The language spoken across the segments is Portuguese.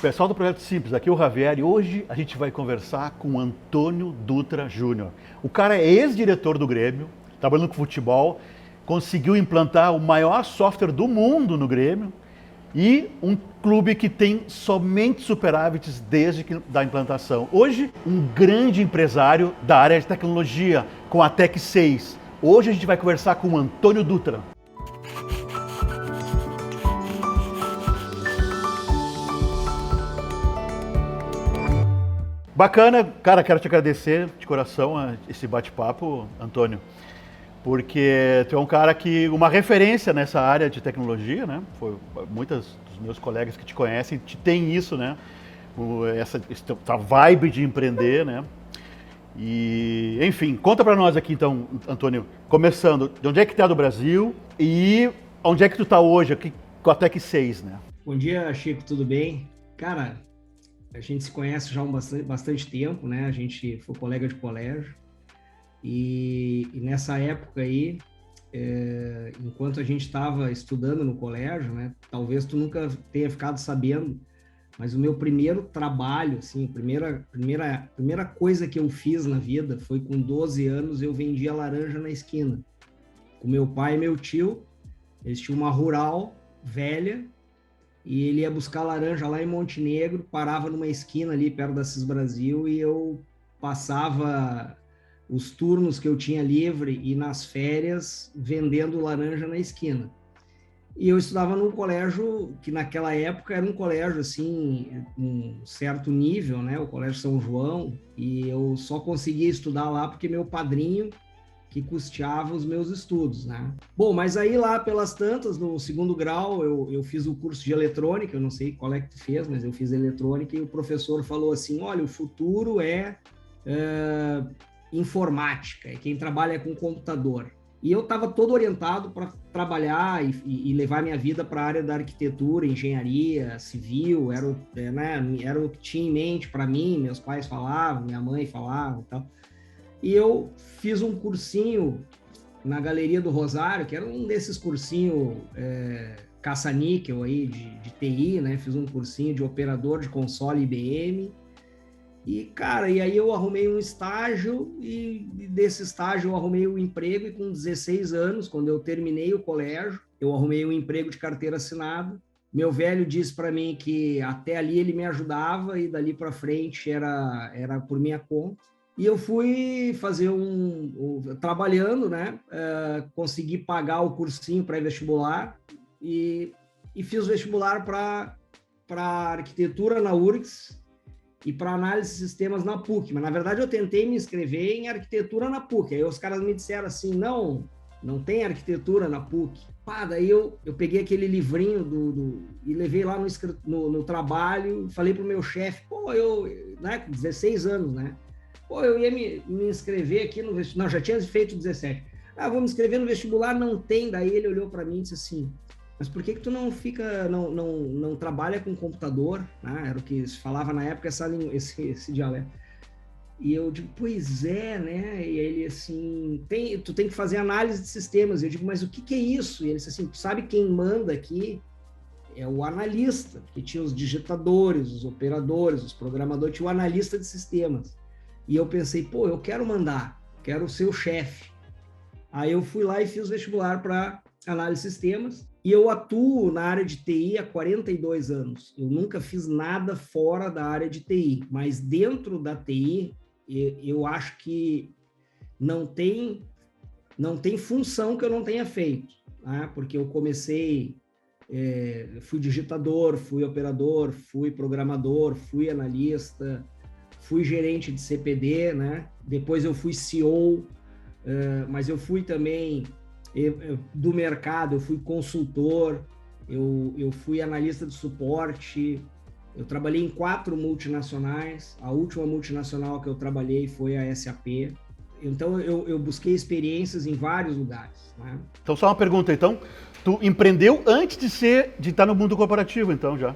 Pessoal do Projeto Simples, aqui é o Javier e hoje a gente vai conversar com o Antônio Dutra Júnior. O cara é ex-diretor do Grêmio, trabalhando com futebol, conseguiu implantar o maior software do mundo no Grêmio e um clube que tem somente superávites desde da implantação. Hoje, um grande empresário da área de tecnologia, com a Tech 6. Hoje a gente vai conversar com o Antônio Dutra. Bacana, cara, quero te agradecer de coração esse bate-papo, Antônio, porque tu é um cara que, uma referência nessa área de tecnologia, né? Muitos dos meus colegas que te conhecem têm isso, né? Essa vibe de empreender, né? E, enfim, conta pra nós aqui então, Antônio, começando, de onde é que tu é do Brasil e onde é que tu tá hoje aqui com a Tech 6, né? Bom dia, Chico, tudo bem? Cara, a gente se conhece já há bastante tempo, né? A gente foi colega de colégio e nessa época aí, enquanto a gente estava estudando no colégio, né? Talvez tu nunca tenha ficado sabendo, mas o meu primeiro trabalho, assim, a primeira coisa que eu fiz na vida foi com 12 anos eu vendia laranja na esquina. Com meu pai e meu tio, eles tinham uma rural velha, e ele ia buscar laranja lá em Montenegro, parava numa esquina ali perto da Cis Brasil e eu passava os turnos que eu tinha livre e nas férias vendendo laranja na esquina. E eu estudava num colégio que naquela época era um colégio assim, um certo nível, né? O Colégio São João, e eu só conseguia estudar lá porque meu padrinho que custeava os meus estudos, né? Bom, mas aí lá pelas tantas, no segundo grau, eu fiz o curso de eletrônica, eu não sei qual é que tu fez, mas eu fiz eletrônica e o professor falou assim, olha, o futuro é informática, é quem trabalha com computador. E eu estava todo orientado para trabalhar e levar minha vida para a área da arquitetura, engenharia, civil, era o que tinha em mente para mim, meus pais falavam, minha mãe falava e tal. E eu fiz um cursinho na Galeria do Rosário, que era um desses cursinhos caça-níquel aí de TI, né? Fiz um cursinho de operador de console IBM. E, cara, e aí eu arrumei um estágio e desse estágio eu arrumei um emprego e com 16 anos, quando eu terminei o colégio, eu arrumei um emprego de carteira assinada. Meu velho disse para mim que até ali ele me ajudava e dali para frente era por minha conta. E eu fui fazer trabalhando, né? Consegui pagar o cursinho pré-vestibular e fiz o vestibular para arquitetura na URGS e para análise de sistemas na PUC. Mas, na verdade, eu tentei me inscrever em arquitetura na PUC. Aí os caras me disseram assim, não tem arquitetura na PUC. Pá, daí eu peguei aquele livrinho e levei lá no trabalho, falei pro meu chefe, né, com 16 anos, né? Eu ia me inscrever aqui no vestibular, não, já tinha feito 17. Vou me inscrever no vestibular, não tem. Daí ele olhou para mim e disse assim, mas por que tu não trabalha com computador? Né? Era o que se falava na época, esse dialeto. E eu digo, pois é, né? E ele assim, tu tem que fazer análise de sistemas. Eu digo, mas o que é isso? E ele disse assim, tu sabe quem manda aqui? É o analista, que tinha os digitadores, os operadores, os programadores, tinha o analista de sistemas. E eu pensei, eu quero mandar, quero ser o chefe. Aí eu fui lá e fiz vestibular para análise de sistemas e eu atuo na área de TI há 42 anos. Eu nunca fiz nada fora da área de TI, mas dentro da TI, eu acho que não tem função que eu não tenha feito, né? Porque eu comecei, fui digitador, fui operador, fui programador, fui analista, fui gerente de CPD, né? Depois eu fui CEO, mas eu fui também do mercado, eu fui consultor, eu fui analista de suporte, eu trabalhei em 4 multinacionais, a última multinacional que eu trabalhei foi a SAP, então eu busquei experiências em vários lugares, né? Então só uma pergunta, então, tu empreendeu antes de estar no mundo corporativo, então, já?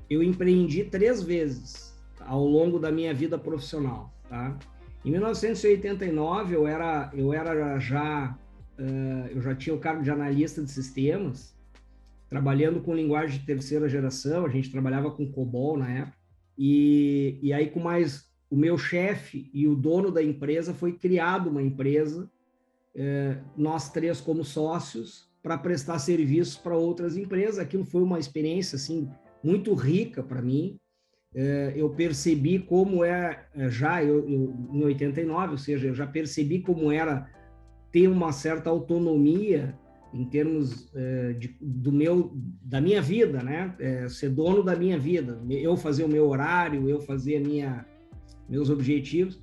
Eu empreendi 3 vezes ao longo da minha vida profissional, tá? Em 1989 eu já tinha o cargo de analista de sistemas trabalhando com linguagem de terceira geração, a gente trabalhava com COBOL na época, e aí com mais o meu chefe e o dono da empresa foi criado uma empresa, nós três como sócios, para prestar serviços para outras empresas. Aquilo foi uma experiência assim muito rica para mim. Eu percebi como em 89, ou seja, eu já percebi como era ter uma certa autonomia em termos da minha vida, né? Ser dono da minha vida, eu fazer o meu horário, eu fazer meus objetivos.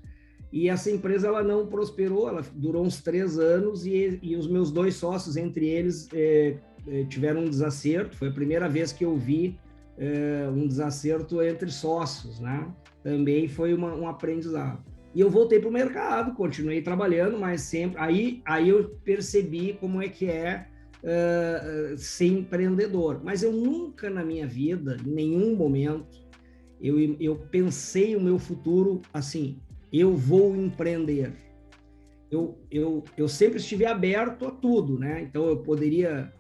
E essa empresa ela não prosperou, ela durou uns 3 anos e os meus 2 sócios, entre eles, tiveram um desacerto. Foi a primeira vez que eu vi um desacerto entre sócios, né? Também foi um aprendizado. E eu voltei para o mercado, continuei trabalhando, mas sempre... Aí eu percebi como é que ser empreendedor. Mas eu nunca na minha vida, em nenhum momento, eu pensei o meu futuro assim, eu vou empreender. Eu sempre estive aberto a tudo, né? Então eu poderia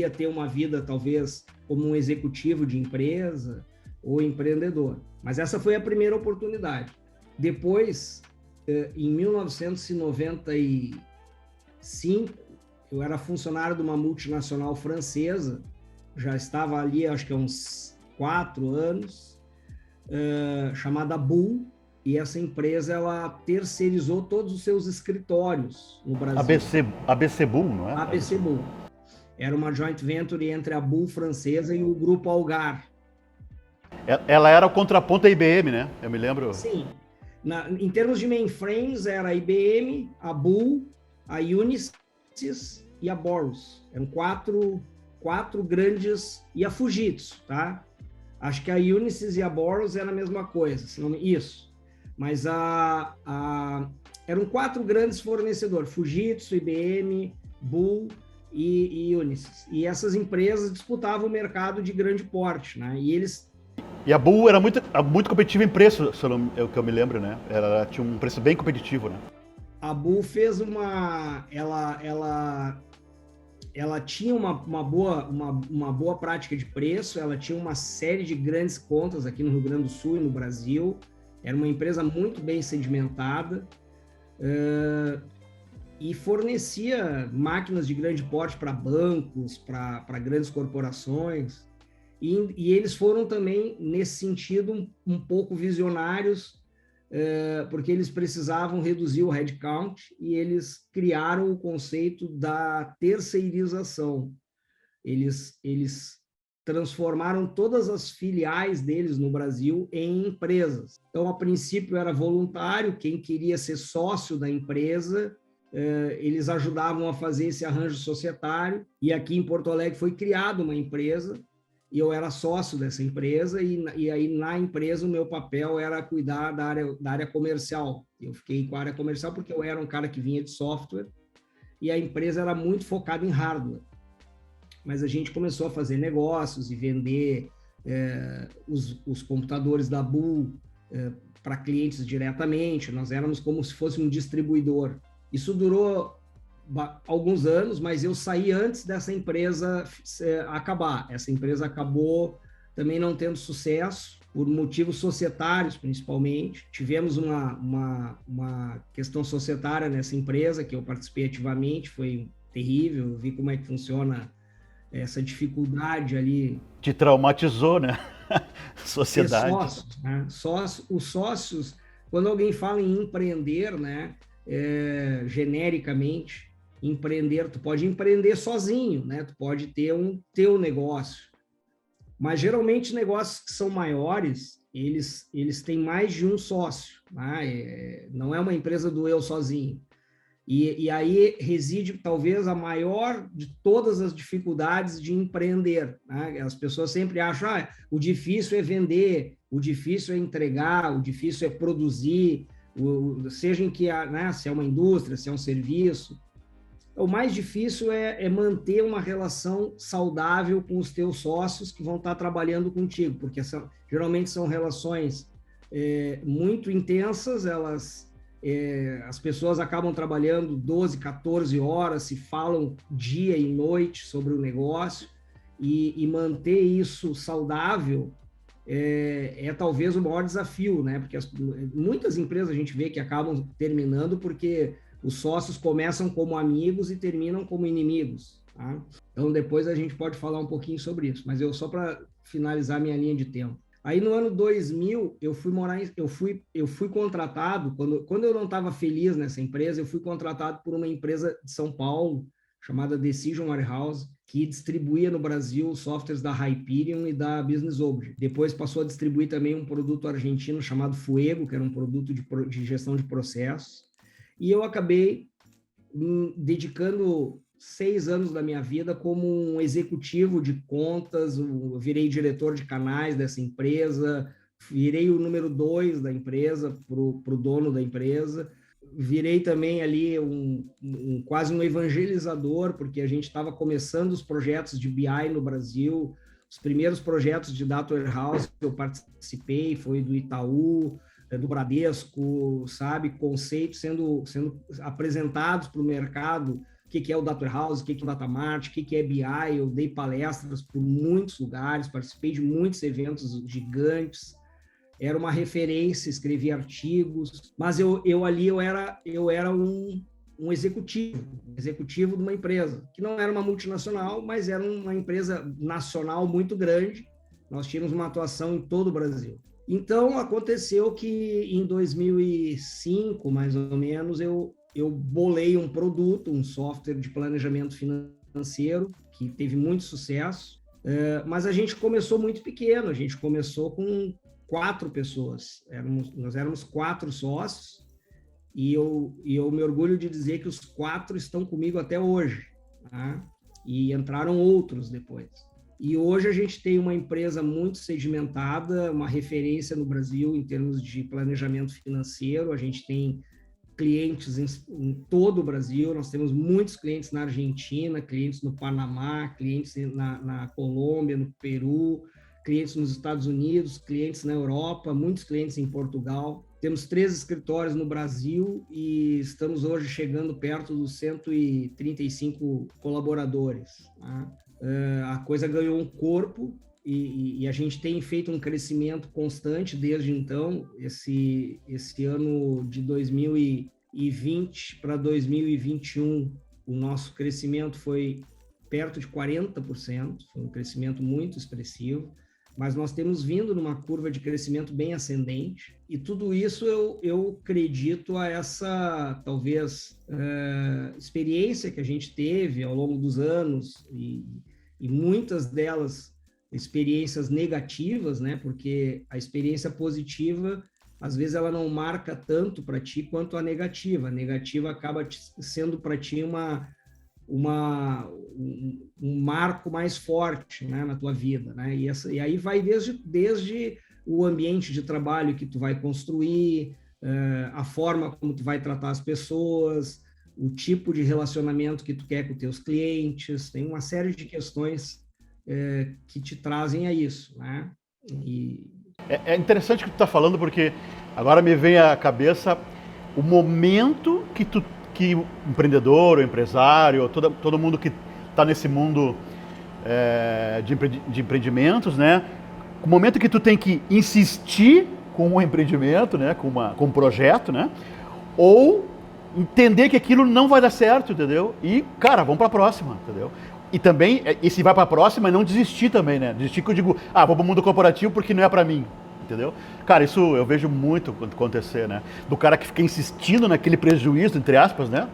ter uma vida talvez como um executivo de empresa ou empreendedor. Mas essa foi a primeira oportunidade. Depois, em 1995, eu era funcionário de uma multinacional francesa, já estava ali, acho que há uns 4 anos, chamada Bull, e essa empresa ela terceirizou todos os seus escritórios no Brasil. ABC Bull, não é? ABC Bull. Era uma joint venture entre a Bull francesa e o grupo Algar. Ela era o contraponto à IBM, né? Eu me lembro. Sim. Em termos de mainframes, era a IBM, a Bull, a Unisys e a Boros. Eram quatro grandes... E a Fujitsu, tá? Acho que a Unisys e a Boros era a mesma coisa. Isso. Mas eram 4 grandes fornecedores. Fujitsu, IBM, Bull e Unisys. E essas empresas disputavam o mercado de grande porte, né? E a Bull era muito competitiva em preço, é o que eu me lembro, né? Ela tinha um preço bem competitivo, né? A Bull fez ela tinha uma boa prática de preço, ela tinha uma série de grandes contas aqui no Rio Grande do Sul e no Brasil, era uma empresa muito bem sedimentada, e fornecia máquinas de grande porte para bancos, para grandes corporações, e eles foram também, nesse sentido, um pouco visionários, porque eles precisavam reduzir o headcount e eles criaram o conceito da terceirização. Eles transformaram todas as filiais deles no Brasil em empresas. Então, a princípio era voluntário, quem queria ser sócio da empresa, eles ajudavam a fazer esse arranjo societário, e aqui em Porto Alegre foi criada uma empresa, e eu era sócio dessa empresa, e aí na empresa o meu papel era cuidar da área comercial. Eu fiquei com a área comercial porque eu era um cara que vinha de software, e a empresa era muito focada em hardware. Mas a gente começou a fazer negócios e vender os computadores da Bull para clientes diretamente. Nós éramos como se fosse um distribuidor. Isso durou alguns anos, mas eu saí antes dessa empresa acabar. Essa empresa acabou também não tendo sucesso, por motivos societários, principalmente. Tivemos uma questão societária nessa empresa, que eu participei ativamente, foi terrível, eu vi como é que funciona essa dificuldade ali. Te traumatizou, né? Sociedade. Sócios, né? Os sócios, quando alguém fala em empreender, né, genericamente, empreender, tu pode empreender sozinho, né? Tu pode ter um teu negócio, mas geralmente negócios que são maiores, eles têm mais de um sócio, né? Não é uma empresa do eu sozinho. E aí reside talvez a maior de todas as dificuldades de empreender, né? As pessoas sempre acham, o difícil é vender, o difícil é entregar, o difícil é produzir, seja em que, né, se é uma indústria, se é um serviço. O mais difícil é manter uma relação saudável com os teus sócios que vão estar trabalhando contigo, porque geralmente são relações muito intensas, as pessoas acabam trabalhando 12, 14 horas, se falam dia e noite sobre o negócio, e manter isso saudável talvez o maior desafio, né? Porque muitas empresas a gente vê que acabam terminando porque os sócios começam como amigos e terminam como inimigos, tá? Então depois a gente pode falar um pouquinho sobre isso, mas só para finalizar minha linha de tempo. Aí no ano 2000 eu fui contratado quando eu não estava feliz nessa empresa, eu fui contratado por uma empresa de São Paulo chamada Decision Warehouse, que distribuía no Brasil softwares da Hyperion e da Business Object. Depois passou a distribuir também um produto argentino chamado Fuego, que era um produto de gestão de processos. E eu acabei dedicando 6 anos da minha vida como um executivo de contas, eu virei diretor de canais dessa empresa, virei o número 2 da empresa para o dono da empresa, virei também ali quase um evangelizador, porque a gente estava começando os projetos de BI no Brasil, os primeiros projetos de Data Warehouse que eu participei foi do Itaú, do Bradesco, sabe, conceitos sendo apresentados para o mercado, o que é o Data Warehouse, o que é o Data Mart, o que é BI, eu dei palestras por muitos lugares, participei de muitos eventos gigantes, era uma referência, escrevi artigos, mas eu era um executivo de uma empresa, que não era uma multinacional, mas era uma empresa nacional muito grande, nós tínhamos uma atuação em todo o Brasil. Então, aconteceu que em 2005, mais ou menos, eu bolei um produto, um software de planejamento financeiro, que teve muito sucesso, mas a gente começou muito pequeno, a gente começou com 4 pessoas, nós éramos 4 sócios, e eu me orgulho de dizer que os 4 estão comigo até hoje, tá? E entraram outros depois. E hoje a gente tem uma empresa muito sedimentada, uma referência no Brasil em termos de planejamento financeiro. A gente tem clientes em todo o Brasil, nós temos muitos clientes na Argentina, clientes no Panamá, clientes na Colômbia, no Peru, clientes nos Estados Unidos, clientes na Europa, muitos clientes em Portugal. Temos 3 escritórios no Brasil e estamos hoje chegando perto dos 135 colaboradores, tá? A coisa ganhou um corpo e a gente tem feito um crescimento constante desde então. Esse ano de 2020 para 2021, o nosso crescimento foi perto de 40%, foi um crescimento muito expressivo, mas nós temos vindo numa curva de crescimento bem ascendente, e tudo isso eu acredito a essa, talvez, experiência que a gente teve ao longo dos anos, e muitas delas experiências negativas, né? Porque a experiência positiva, às vezes, ela não marca tanto para ti quanto a negativa. A negativa acaba sendo para ti um marco mais forte, né, na tua vida, né? E aí vai desde o ambiente de trabalho que tu vai construir, a forma como tu vai tratar as pessoas, o tipo de relacionamento que tu quer com teus clientes, tem uma série de questões que te trazem a isso, né? É interessante o que tu está falando, porque agora me vem à cabeça o momento que o empreendedor, o empresário, todo mundo que está nesse mundo de empreendimentos, né? O momento que tu tem que insistir com um empreendimento, né? Com um projeto, né? Ou entender que aquilo não vai dar certo, entendeu? E, cara, vamos para a próxima, entendeu? E também, e se vai para a próxima, não desistir também, né? Desistir que eu digo, vou para o mundo corporativo porque não é para mim, entendeu? Cara, isso eu vejo muito acontecer, né? Do cara que fica insistindo naquele prejuízo, entre aspas, né?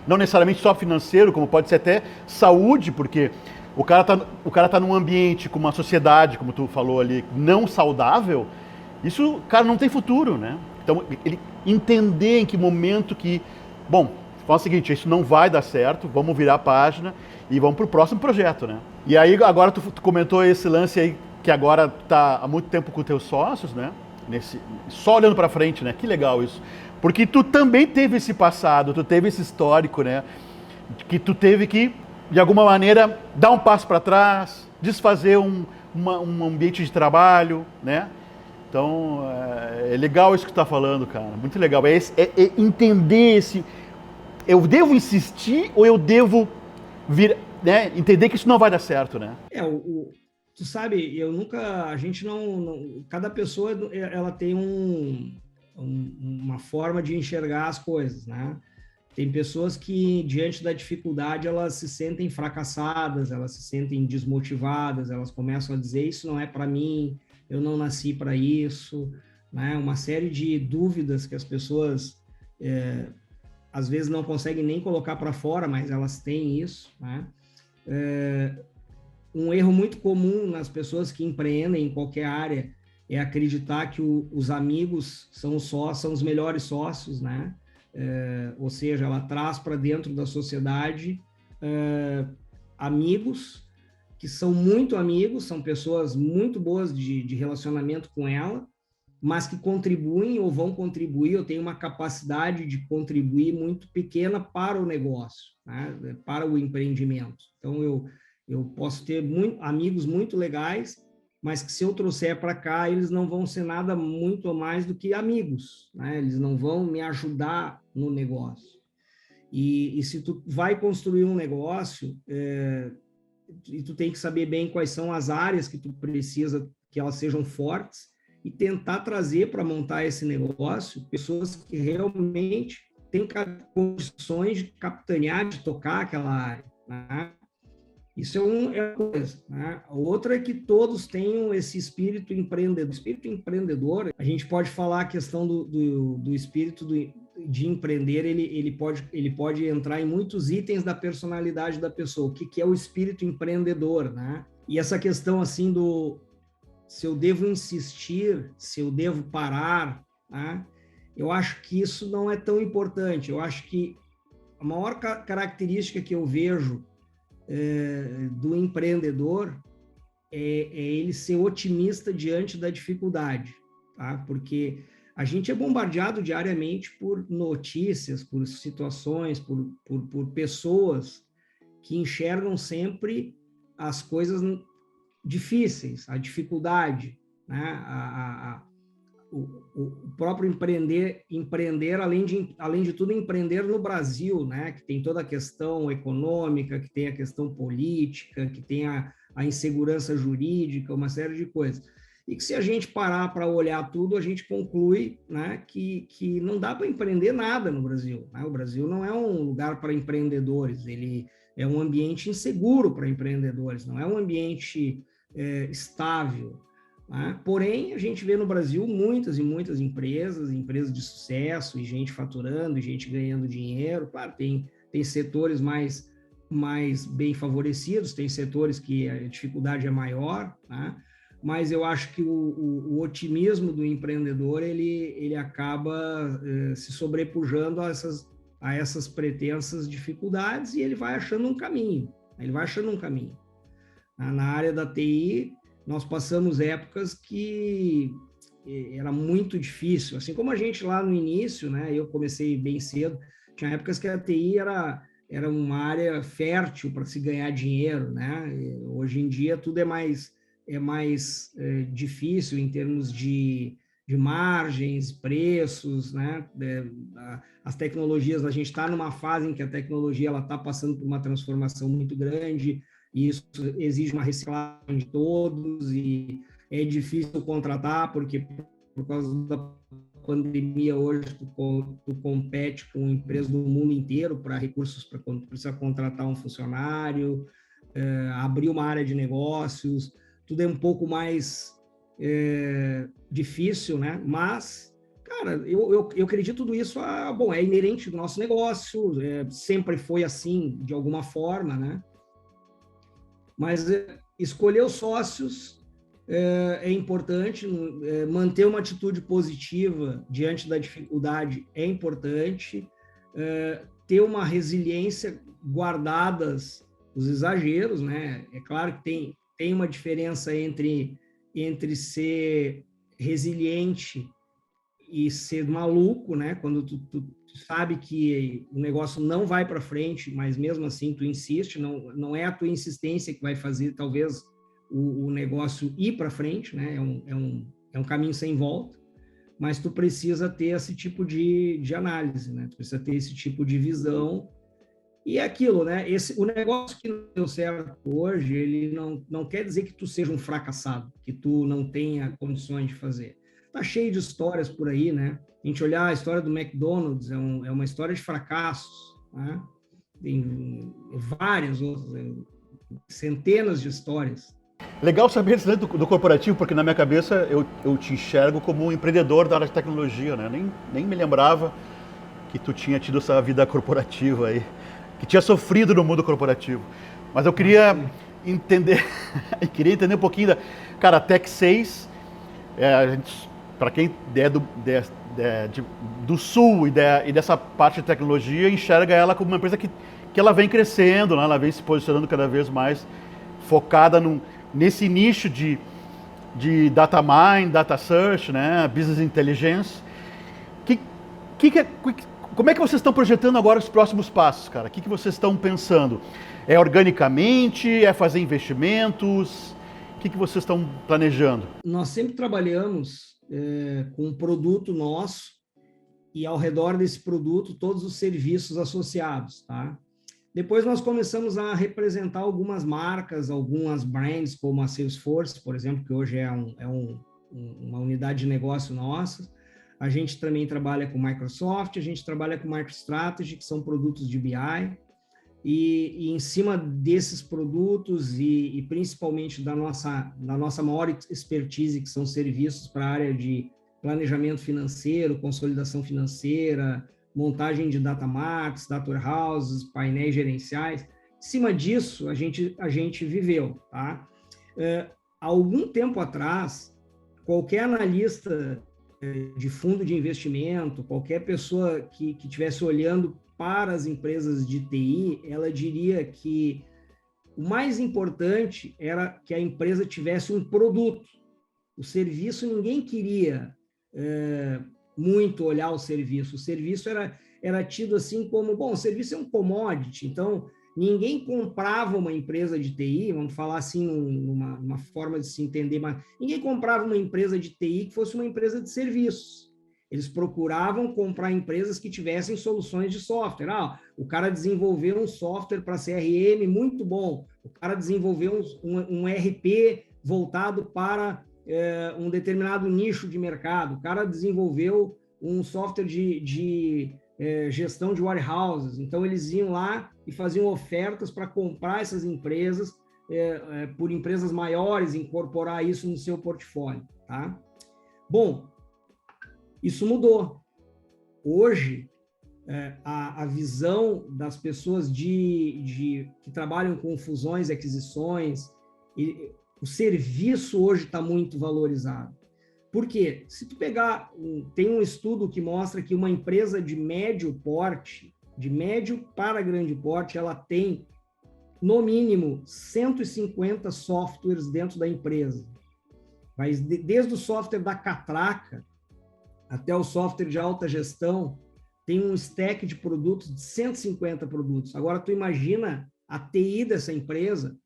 Não necessariamente só financeiro, como pode ser até saúde, porque o cara tá num ambiente com uma sociedade, como tu falou ali, não saudável, isso, cara, não tem futuro, né? Então, ele entender em que momento que, bom, fala o seguinte, isso não vai dar certo, vamos virar a página e vamos pro próximo projeto, né? E aí, agora tu comentou esse lance aí, que agora tá há muito tempo com teus sócios, né? Só olhando para frente, né? Que legal isso. Porque tu também teve esse passado, tu teve esse histórico, né? Que tu teve que, de alguma maneira, dar um passo para trás, desfazer um ambiente de trabalho, né? Então, é legal isso que tu tá falando, cara. Muito legal. É entender esse... Eu devo insistir ou eu devo né, entender que isso não vai dar certo, né? Tu sabe, a gente cada pessoa, ela tem uma forma de enxergar as coisas, né? Tem pessoas que, diante da dificuldade, elas se sentem fracassadas, elas se sentem desmotivadas, elas começam a dizer, isso não é para mim, eu não nasci para isso, né? Uma série de dúvidas que as pessoas, às vezes, não conseguem nem colocar para fora, mas elas têm isso, né? Um erro muito comum nas pessoas que empreendem em qualquer área é acreditar que os amigos são os melhores sócios, né? Ou seja, ela traz para dentro da sociedade amigos que são muito amigos, são pessoas muito boas de relacionamento com ela, mas que contribuem ou vão contribuir, ou têm uma capacidade de contribuir muito pequena para o negócio, né? Para o empreendimento. Então, eu posso ter amigos muito legais, mas que se eu trouxer para cá, eles não vão ser nada muito mais do que amigos, né? Eles não vão me ajudar no negócio. E se tu vai construir um negócio, e tu tem que saber bem quais são as áreas que tu precisa que elas sejam fortes e tentar trazer para montar esse negócio pessoas que realmente têm condições de capitanear, de tocar aquela área, né? Isso é uma coisa, né? A outra é que todos tenham esse espírito empreendedor. Espírito empreendedor, a gente pode falar a questão do espírito de empreender, ele pode entrar em muitos itens da personalidade da pessoa. O que é o espírito empreendedor, né? E essa questão assim se eu devo insistir, se eu devo parar, né? Eu acho que isso não é tão importante. Eu acho que a maior característica que eu vejo do empreendedor é ele ser otimista diante da dificuldade, tá? Porque a gente é bombardeado diariamente por notícias, por situações, por pessoas que enxergam sempre as coisas difíceis, a dificuldade, né? O próprio empreender além de tudo, empreender no Brasil, né? Que tem toda a questão econômica, que tem a questão política, que tem a insegurança jurídica, uma série de coisas. E que se a gente parar para olhar tudo, a gente conclui, né, que não dá para empreender nada no Brasil, né? O Brasil não é um lugar para empreendedores, ele é um ambiente inseguro para empreendedores, não é um ambiente estável. Porém, a gente vê no Brasil muitas e muitas empresas de sucesso, e gente faturando, e gente ganhando dinheiro. Claro, tem setores mais bem favorecidos, tem setores que a dificuldade é maior, né? Mas eu acho que o otimismo do empreendedor, ele acaba se sobrepujando a essas pretensas dificuldades, e ele vai achando um caminho. Na área da TI, nós passamos épocas que era muito difícil, assim como a gente lá no início, né? Eu comecei bem cedo, tinha épocas que a TI era uma área fértil para se ganhar dinheiro, né? Hoje em dia tudo é mais difícil em termos de margens, preços, né? As tecnologias, a gente está numa fase em que a tecnologia ela está passando por uma transformação muito grande, e isso exige uma reciclagem de todos, e é difícil contratar, porque por causa da pandemia hoje tu compete com empresas do mundo inteiro para recursos, para quando precisa contratar um funcionário, abrir uma área de negócios, tudo é um pouco mais difícil, né? Mas, cara, eu acredito tudo isso, é inerente do nosso negócio, sempre foi assim, de alguma forma, né? Mas escolher os sócios é importante, manter uma atitude positiva diante da dificuldade é importante, ter uma resiliência, guardadas os exageros, né? É claro que tem uma diferença entre ser resiliente e ser maluco, né? Quando tu sabe que o negócio não vai para frente, mas mesmo assim tu insiste, não é a tua insistência que vai fazer talvez o negócio ir para frente, né? É um caminho sem volta, mas tu precisa ter esse tipo de análise, né? Tu precisa ter esse tipo de visão E é aquilo, né? O negócio que não deu certo hoje, ele não quer dizer que tu seja um fracassado, que tu não tenha condições de fazer. Tá cheio de histórias por aí, né? A gente olhar a história do McDonald's, é uma história de fracassos, né? Tem várias outras, centenas de histórias. Legal saber isso do corporativo, porque na minha cabeça eu te enxergo como um empreendedor da área de tecnologia, né? Nem me lembrava que tu tinha tido essa vida corporativa aí, que tinha sofrido no mundo corporativo. Mas eu queria entender, queria entender um pouquinho da... Cara, a Tech 6, para quem é do Sul e dessa parte de tecnologia, enxerga ela como uma empresa que ela vem crescendo, né? Ela vem se posicionando cada vez mais focada nesse nicho de data mine, data search, né? Business intelligence. Como é que vocês estão projetando agora os próximos passos, cara? O que vocês estão pensando? É organicamente? É fazer investimentos? O que vocês estão planejando? Nós sempre trabalhamos com um produto nosso e ao redor desse produto todos os serviços associados, tá? Depois nós começamos a representar algumas marcas, algumas brands, como a Salesforce, por exemplo, que hoje é uma unidade de negócio nossa. A gente também trabalha com Microsoft, a gente trabalha com MicroStrategy, que são produtos de BI, e em cima desses produtos e principalmente da nossa maior expertise, que são serviços para a área de planejamento financeiro, consolidação financeira, montagem de data marts, data warehouses, painéis gerenciais. Em cima disso, a gente viveu, tá? Há algum tempo atrás, qualquer analista de fundo de investimento, qualquer pessoa que estivesse olhando para as empresas de TI, ela diria que o mais importante era que a empresa tivesse um produto. O serviço, ninguém queria muito olhar o serviço. O serviço era tido assim como, bom, o serviço é um commodity, então ninguém comprava uma empresa de TI, vamos falar assim, uma forma de se entender, mas ninguém comprava uma empresa de TI que fosse uma empresa de serviços. Eles procuravam comprar empresas que tivessem soluções de software. O cara desenvolveu um software para CRM muito bom, o cara desenvolveu um RP voltado para um determinado nicho de mercado, o cara desenvolveu um software de gestão de warehouses. Então, eles iam lá e faziam ofertas para comprar essas empresas por empresas maiores, incorporar isso no seu portfólio, tá? Bom, isso mudou. Hoje, a visão das pessoas que trabalham com fusões e aquisições, o serviço hoje está muito valorizado. Por quê? Se tu pegar, tem um estudo que mostra que uma empresa de médio porte, de médio para grande porte, ela tem, no mínimo, 150 softwares dentro da empresa. Mas desde o software da catraca até o software de alta gestão, tem um stack de produtos de 150 produtos. Agora, tu imagina a TI dessa empresa,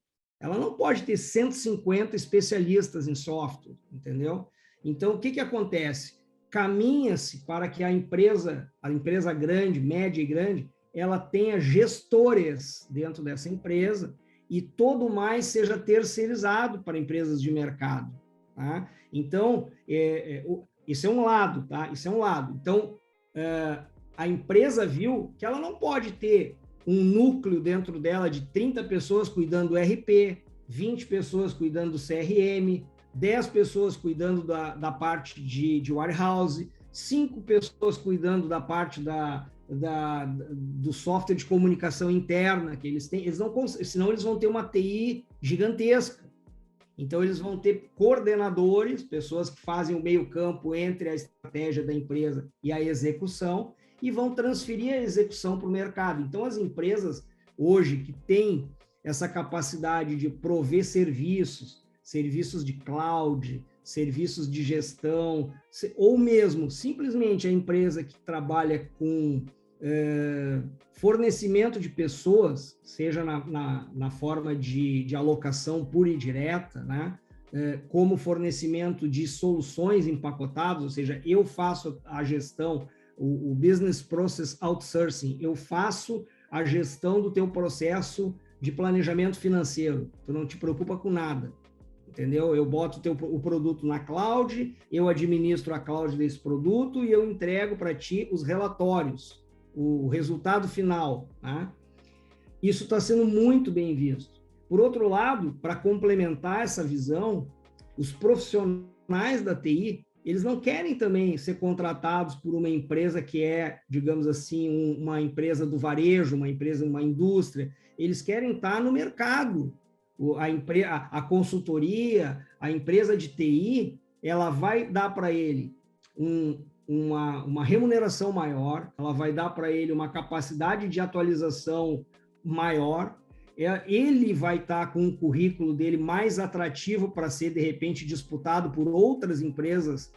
ela não pode ter 150 especialistas em software, entendeu? Então, o que acontece? Caminha-se para que a empresa grande, média e grande, ela tenha gestores dentro dessa empresa e todo mais seja terceirizado para empresas de mercado, tá? Então, isso é um lado, tá? Isso é um lado. Então, a empresa viu que ela não pode ter um núcleo dentro dela de 30 pessoas cuidando do RP, 20 pessoas cuidando do CRM, 10 pessoas cuidando da parte de warehouse, 5 pessoas cuidando da parte do software de comunicação interna que eles têm. Senão eles vão ter uma TI gigantesca. Então, eles vão ter coordenadores, pessoas que fazem o meio-campo entre a estratégia da empresa e a execução, e vão transferir a execução para o mercado. Então, as empresas hoje que têm essa capacidade de prover serviços de cloud, serviços de gestão, ou mesmo simplesmente a empresa que trabalha com fornecimento de pessoas, seja na forma de alocação pura e direta, né? Como fornecimento de soluções empacotadas, ou seja, eu faço a gestão, o Business Process Outsourcing, eu faço a gestão do teu processo de planejamento financeiro. Tu não te preocupa com nada, entendeu? Eu boto o produto na cloud, eu administro a cloud desse produto e eu entrego para ti os relatórios, o resultado final, né? Isso está sendo muito bem visto. Por outro lado, para complementar essa visão, os profissionais da TI, eles não querem também ser contratados por uma empresa que é, digamos assim, uma empresa do varejo, uma indústria. Eles querem estar no mercado. A consultoria, a empresa de TI, ela vai dar para ele uma remuneração maior, ela vai dar para ele uma capacidade de atualização maior, ele vai estar com um currículo dele mais atrativo para ser, de repente, disputado por outras empresas,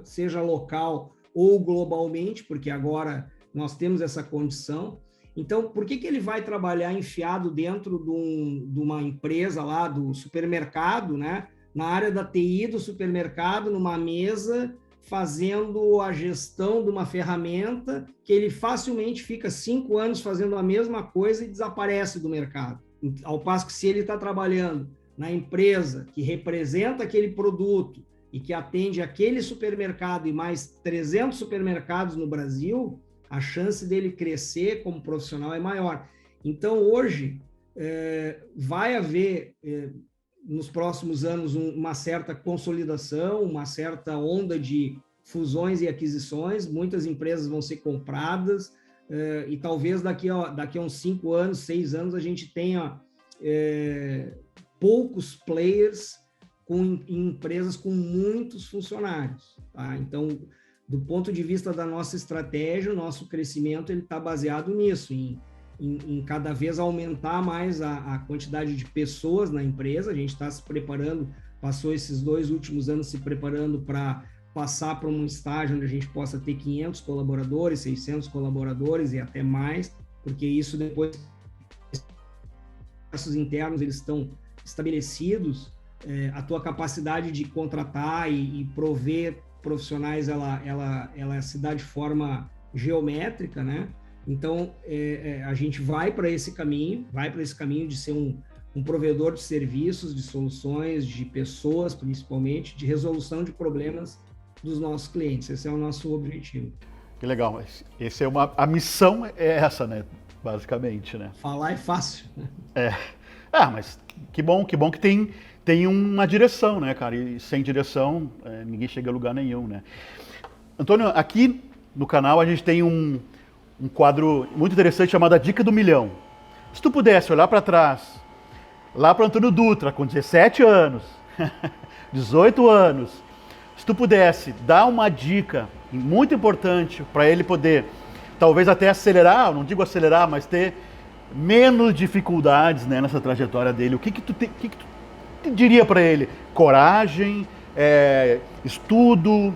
seja local ou globalmente, porque agora nós temos essa condição. Então, por que ele vai trabalhar enfiado dentro de uma empresa lá, do supermercado, né? Na área da TI do supermercado, numa mesa, fazendo a gestão de uma ferramenta que ele facilmente fica 5 anos fazendo a mesma coisa e desaparece do mercado. Ao passo que se ele está trabalhando na empresa que representa aquele produto e que atende aquele supermercado e mais 300 supermercados no Brasil, a chance dele crescer como profissional é maior. Então, hoje, vai haver, nos próximos anos, uma certa consolidação, uma certa onda de fusões e aquisições, muitas empresas vão ser compradas, e talvez daqui a uns 5 anos, 6 anos, a gente tenha poucos players em empresas com muitos funcionários. Tá? Então, do ponto de vista da nossa estratégia, o nosso crescimento está baseado nisso, em cada vez aumentar mais a quantidade de pessoas na empresa. A gente está se preparando, passou esses 2 últimos anos se preparando para passar para um estágio onde a gente possa ter 500 colaboradores, 600 colaboradores e até mais, porque isso depois, os processos internos, eles estão estabelecidos, a tua capacidade de contratar e prover profissionais, ela se dá de forma geométrica, né? Então, a gente vai para esse caminho de ser um provedor de serviços, de soluções, de pessoas, principalmente, de resolução de problemas dos nossos clientes. Esse é o nosso objetivo. Que legal. Esse a missão é essa, né? Basicamente, né? Falar é fácil. Mas que bom que tem uma direção, né, cara? E sem direção, ninguém chega a lugar nenhum, né? Antônio, aqui no canal a gente tem um quadro muito interessante chamado A Dica do Milhão. Se tu pudesse olhar para trás, lá para Antônio Dutra, com 17 anos, 18 anos, se tu pudesse dar uma dica muito importante para ele poder, talvez até acelerar, não digo acelerar, mas ter menos dificuldades, né, nessa trajetória dele, o que tu diria para ele? Coragem, estudo,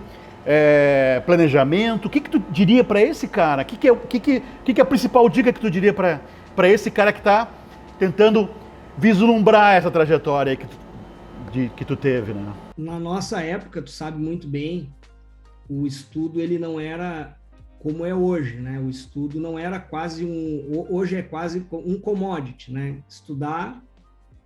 planejamento? O que tu diria para esse cara? O que é a principal dica que tu diria para esse cara que está tentando vislumbrar essa trajetória aí que tu teve, né? Na nossa época, tu sabe muito bem, o estudo ele não era como é hoje, né? O estudo não era hoje é quase um commodity, né? Estudar,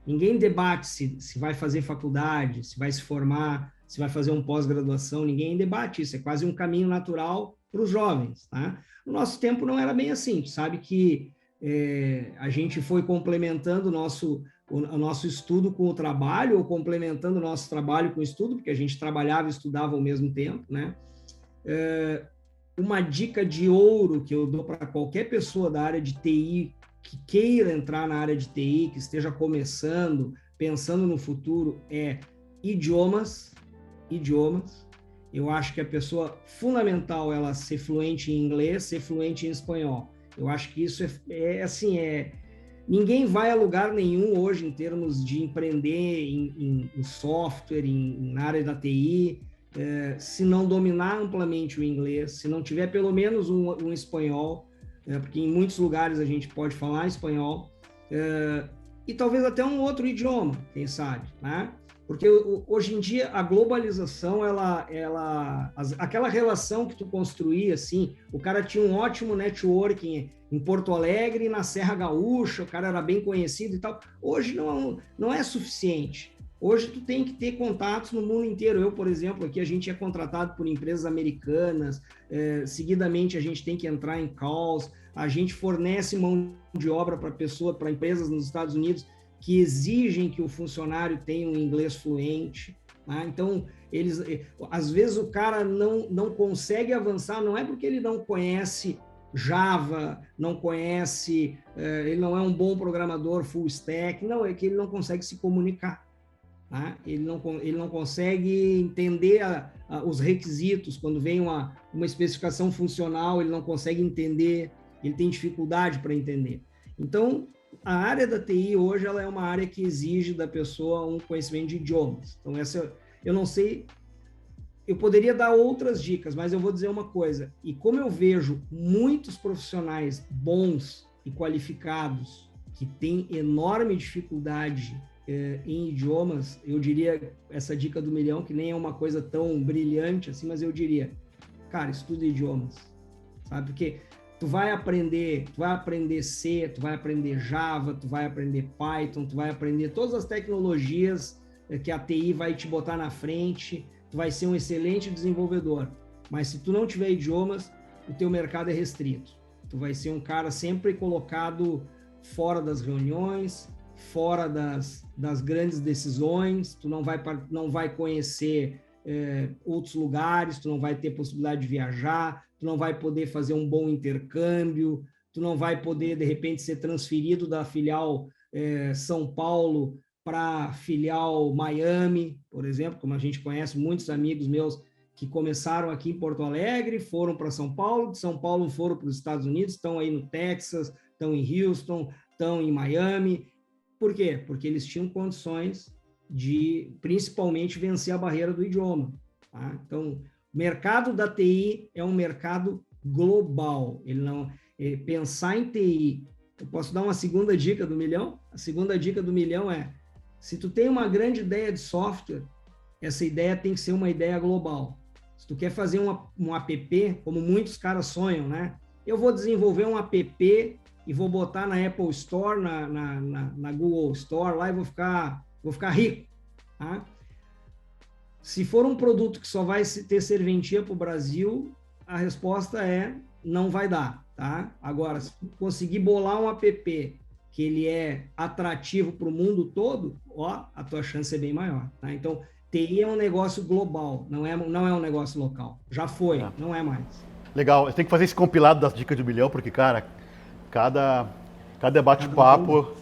ninguém debate se vai fazer faculdade, se vai se formar, se vai fazer um pós-graduação, ninguém debate isso, é quase um caminho natural para os jovens, tá? No nosso tempo não era bem assim, tu sabe que a gente foi complementando o nosso estudo com o trabalho, ou complementando o nosso trabalho com o estudo, porque a gente trabalhava e estudava ao mesmo tempo, né? Uma dica de ouro que eu dou para qualquer pessoa da área de TI que queira entrar na área de TI, que esteja começando, pensando no futuro, é idiomas. Eu acho que a pessoa fundamental ela ser fluente em inglês, ser fluente em espanhol. Eu acho que isso ninguém vai a lugar nenhum hoje em termos de empreender em software, na área da TI, se não dominar amplamente o inglês, se não tiver pelo menos um espanhol, porque em muitos lugares a gente pode falar espanhol, e talvez até um outro idioma, quem sabe, né? Porque hoje em dia a globalização, aquela relação que tu construía, assim, o cara tinha um ótimo networking em Porto Alegre, na Serra Gaúcha, o cara era bem conhecido e tal. Hoje não é suficiente. Hoje tu tem que ter contatos no mundo inteiro. Eu, por exemplo, aqui a gente é contratado por empresas americanas, seguidamente a gente tem que entrar em calls, a gente fornece mão de obra para empresas nos Estados Unidos que exigem que o funcionário tenha um inglês fluente. Tá? Então, às vezes o cara não consegue avançar, não é porque ele não conhece Java, não conhece, ele não é um bom programador full stack, não, é que ele não consegue se comunicar. Tá? Ele não consegue entender os requisitos. Quando vem uma especificação funcional, ele não consegue entender, ele tem dificuldade para entender. Então, a área da TI hoje ela é uma área que exige da pessoa um conhecimento de idiomas. Então, eu não sei, eu poderia dar outras dicas, mas eu vou dizer uma coisa. E como eu vejo muitos profissionais bons e qualificados que têm enorme dificuldade em idiomas, eu diria essa dica do milhão, que nem é uma coisa tão brilhante assim, mas eu diria, cara, estuda idiomas, sabe? Porque tu vai aprender C, tu vai aprender Java, tu vai aprender Python, tu vai aprender todas as tecnologias que a TI vai te botar na frente, tu vai ser um excelente desenvolvedor. Mas se tu não tiver idiomas, o teu mercado é restrito. Tu vai ser um cara sempre colocado fora das reuniões, fora das grandes decisões, tu não vai conhecer outros lugares, tu não vai ter possibilidade de viajar, tu não vai poder fazer um bom intercâmbio, tu não vai poder, de repente, ser transferido da filial São Paulo para a filial Miami, por exemplo, como a gente conhece muitos amigos meus que começaram aqui em Porto Alegre, foram para São Paulo, de São Paulo foram para os Estados Unidos, estão aí no Texas, estão em Houston, estão em Miami. Por quê? Porque eles tinham condições de, principalmente, vencer a barreira do idioma. Tá? Então, o mercado da TI é um mercado global. Ele não pensar em TI. Eu posso dar uma segunda dica do milhão? A segunda dica do milhão é: se tu tem uma grande ideia de software, essa ideia tem que ser uma ideia global. Se tu quer fazer um app, como muitos caras sonham, né? Eu vou desenvolver um app e vou botar na Apple Store, na Google Store, lá e vou ficar rico. Tá? Se for um produto que só vai ter serventia para o Brasil, a resposta é não vai dar. Tá? Agora, se conseguir bolar um app que ele é atrativo para o mundo todo, a tua chance é bem maior. Tá? Então, TI é um negócio global, não é um negócio local. Já foi, não é mais. Legal, você tem que fazer esse compilado das dicas de milhão, porque, cara, cada bate-papo,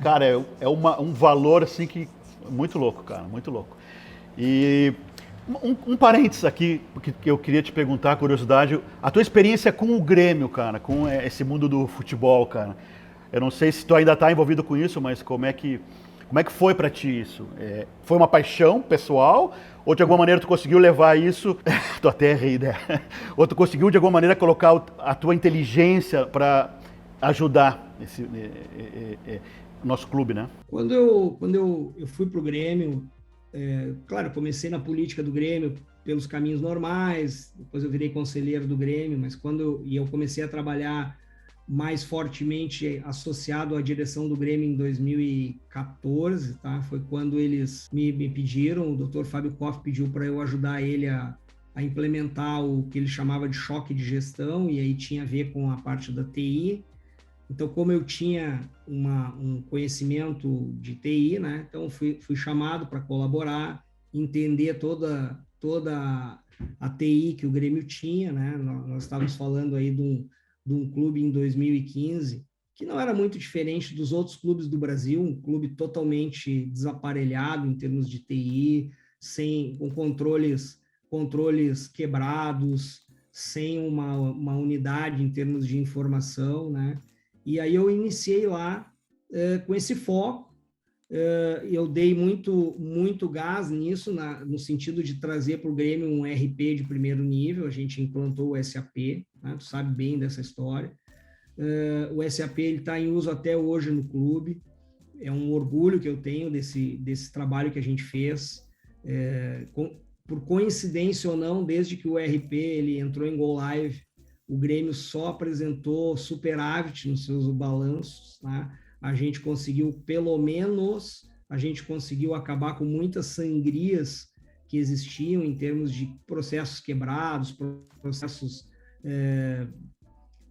cara, é um valor, assim, que muito louco, cara, muito louco. E um parênteses aqui, que eu queria te perguntar, curiosidade, a tua experiência com o Grêmio, cara, com esse mundo do futebol, cara. Eu não sei se tu ainda está envolvido com isso, mas como é que foi para ti isso? Foi uma paixão pessoal? Ou de alguma maneira tu conseguiu levar isso... tu até ri, né? Ou tu conseguiu de alguma maneira colocar a tua inteligência para ajudar esse nosso clube, né? Quando eu fui para o Grêmio, claro, comecei na política do Grêmio pelos caminhos normais, depois eu virei conselheiro do Grêmio, mas eu comecei a trabalhar mais fortemente associado à direção do Grêmio em 2014, tá? Foi quando eles me pediram, o Dr. Fábio Koff pediu para eu ajudar ele a implementar o que ele chamava de choque de gestão, e aí tinha a ver com a parte da TI. Então, como eu tinha um conhecimento de TI, né? Então fui chamado para colaborar, entender toda a TI que o Grêmio tinha, né? Nós estávamos falando aí de um clube em 2015, que não era muito diferente dos outros clubes do Brasil, um clube totalmente desaparelhado em termos de TI, com controles quebrados, sem uma unidade em termos de informação, né? E aí eu iniciei lá com esse foco, eu dei muito gás nisso, no sentido de trazer para o Grêmio um RP de primeiro nível. A gente implantou o SAP, né? Tu sabe bem dessa história. O SAP está em uso até hoje no clube. é um orgulho que eu tenho desse trabalho que a gente fez. Por coincidência ou não, desde que o RP ele entrou em Go Live, o Grêmio só apresentou superávit nos seus balanços, né? A gente conseguiu, pelo menos, acabar com muitas sangrias que existiam em termos de processos quebrados, processos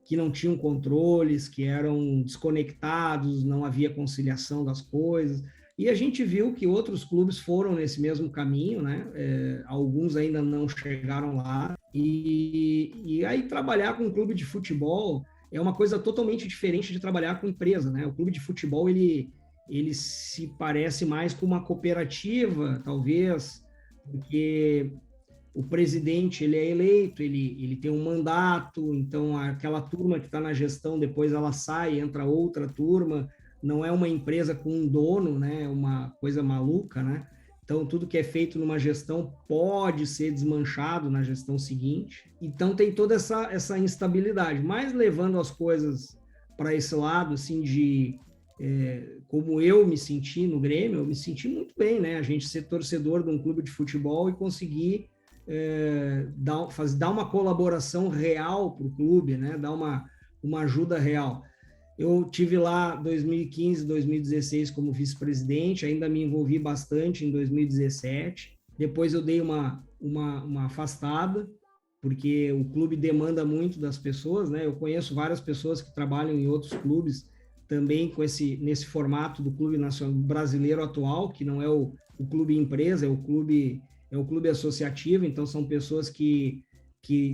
que não tinham controles, que eram desconectados, não havia conciliação das coisas. E a gente viu que outros clubes foram nesse mesmo caminho, né? Alguns ainda não chegaram lá. E aí trabalhar com um clube de futebol é uma coisa totalmente diferente de trabalhar com empresa, né? O clube de futebol, ele se parece mais com uma cooperativa, talvez, porque o presidente ele é eleito, ele tem um mandato, então aquela turma que está na gestão, depois ela sai, entra outra turma, não é uma empresa com um dono, né? É uma coisa maluca, né? Então, tudo que é feito numa gestão pode ser desmanchado na gestão seguinte. Então, tem toda essa instabilidade. Mas, levando as coisas para esse lado, assim, de como eu me senti no Grêmio, eu me senti muito bem, né? A gente ser torcedor de um clube de futebol e conseguir dar uma colaboração real para o clube, né? Dar uma ajuda real. Eu tive lá 2015, 2016 como vice-presidente, ainda me envolvi bastante em 2017. Depois eu dei uma afastada, porque o clube demanda muito das pessoas, né? Eu conheço várias pessoas que trabalham em outros clubes também nesse formato do clube nacional brasileiro atual, que não é o clube empresa, é o clube associativo. Então são pessoas que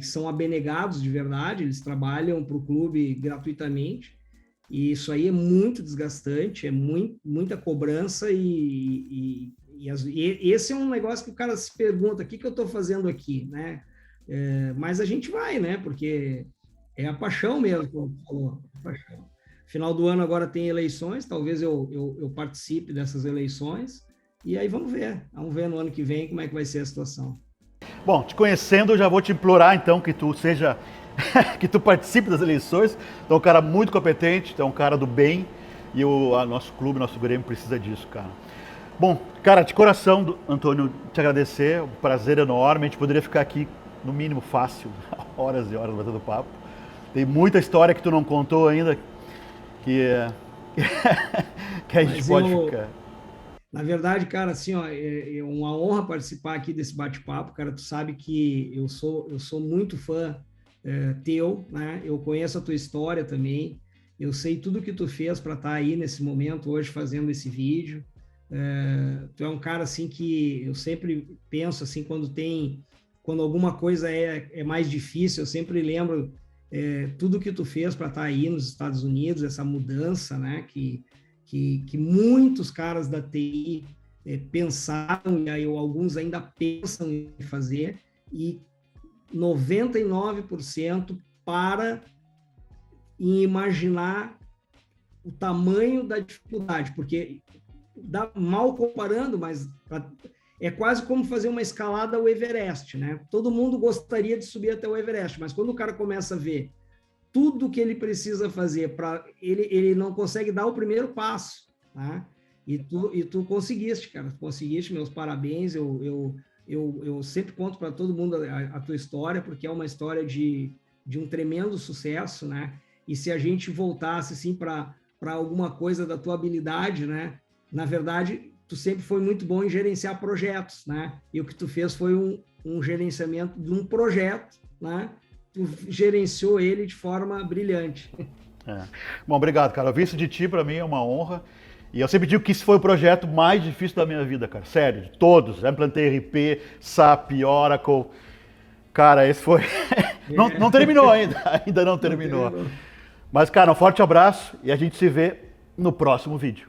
são abnegados de verdade, eles trabalham para o clube gratuitamente. E isso aí é muito desgastante, é muita cobrança e esse é um negócio que o cara se pergunta, o que eu estou fazendo aqui, né? Mas a gente vai, né? Porque é a paixão mesmo, como você falou, a paixão. Final do ano agora tem eleições, talvez eu participe dessas eleições, e aí vamos ver no ano que vem como é que vai ser a situação. Bom, te conhecendo, eu já vou te implorar então que tu que tu participe das eleições. Tu é um cara muito competente, tu é um cara do bem, e nosso clube, nosso Grêmio precisa disso, cara. Bom, cara, de coração, Antônio, te agradecer, um prazer enorme. A gente poderia ficar aqui, no mínimo, fácil, horas e horas batendo papo. Tem muita história que tu não contou ainda, que a gente pode ficar. Na verdade, cara, assim, ó, é uma honra participar aqui desse bate-papo, cara. Tu sabe que eu sou muito fã teu, né? Eu conheço a tua história também. Eu sei tudo que tu fez para estar aí nesse momento hoje fazendo esse vídeo. Tu é um cara assim que eu sempre penso assim quando alguma coisa é mais difícil, eu sempre lembro tudo que tu fez para estar aí nos Estados Unidos, essa mudança, né? Que muitos caras da TI pensaram, e aí alguns ainda pensam em fazer, e 99% para em imaginar o tamanho da dificuldade, porque mal comparando, mas é quase como fazer uma escalada ao Everest, né? Todo mundo gostaria de subir até o Everest, mas quando o cara começa a ver tudo que ele precisa fazer para ele não consegue dar o primeiro passo, tá? E tu conseguiste, cara, conseguiste, meus parabéns. Eu sempre conto para todo mundo a tua história, porque é uma história de um tremendo sucesso, né? E se a gente voltasse assim para alguma coisa da tua habilidade, né? Na verdade, tu sempre foi muito bom em gerenciar projetos, né? E o que tu fez foi um gerenciamento de um projeto, né? Tu gerenciou ele de forma brilhante. Bom, obrigado, cara. Ouvir isso de ti, para mim, é uma honra. E eu sempre digo que esse foi o projeto mais difícil da minha vida, cara. Sério, de todos. Já implantei RP, SAP, Oracle. Cara, esse foi... não terminou ainda. Ainda não terminou. Mas, cara, um forte abraço e a gente se vê no próximo vídeo.